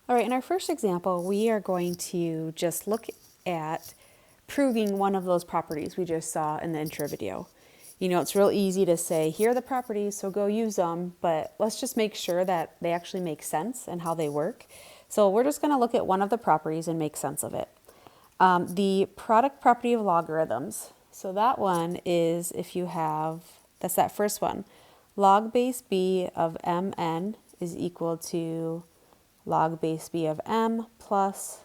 All right, in our first example, we are going to just look at proving one of those properties we just saw in the intro video. You know, it's real easy to say, here are the properties, so go use them, but let's just make sure that they actually make sense and how they work. So we're just going to look at one of the properties and make sense of it. The product property of logarithms. So that one is if you have, that's that first one, log base b of mn is equal to log base b of m plus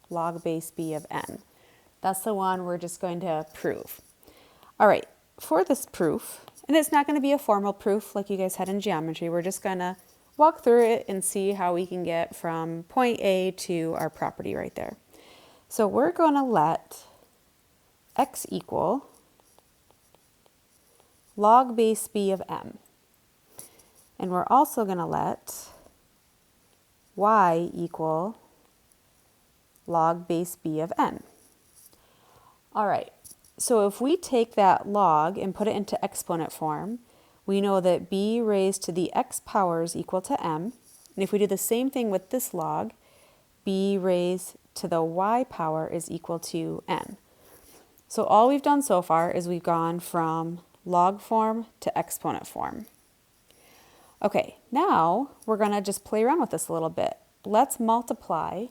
log base b of n. That's the one we're just going to prove. All right, for this proof, and it's not going to be a formal proof like you guys had in geometry, we're just going to walk through it and see how we can get from point A to our property right there. So we're going to let x equal log base b of m. And we're also going to let y equal log base b of n. All right, so if we take that log and put it into exponent form, we know that b raised to the x power is equal to m. And if we do the same thing with this log, b raised to the y power is equal to n. So all we've done so far is we've gone from log form to exponent form. Okay, now we're going to just play around with this a little bit. Let's multiply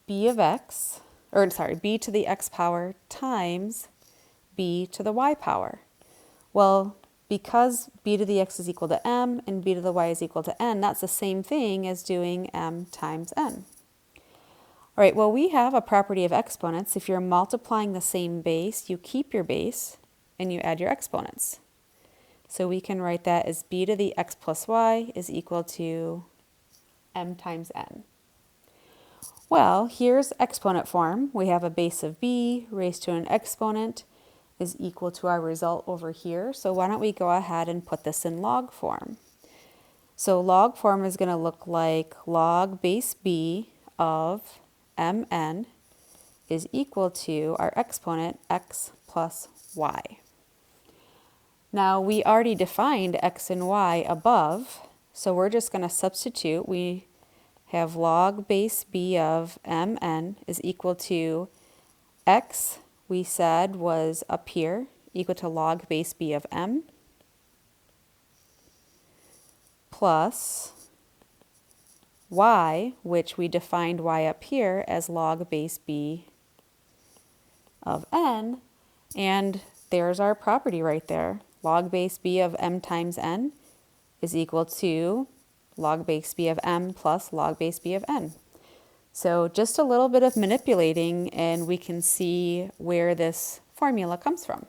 b of x, or sorry, b to the x power times b to the y power. Well, because b to the x is equal to m and b to the y is equal to n, that's the same thing as doing m times n. All right, well, we have a property of exponents. If you're multiplying the same base, you keep your base and you add your exponents. So we can write that as b to the x plus y is equal to m times n. Well, here's exponent form. We have a base of b raised to an exponent is equal to our result over here. So why don't we go ahead and put this in log form. So log form is going to look like log base b of mn is equal to our exponent x plus y. Now we already defined x and y above, so we're just going to substitute. We have log base b of mn is equal to x, we said was up here, equal to log base b of m, plus y, which we defined y up here as log base b of n, and there's our property right there. Log base b of m times n is equal to log base b of m plus log base b of n. So just a little bit of manipulating and we can see where this formula comes from.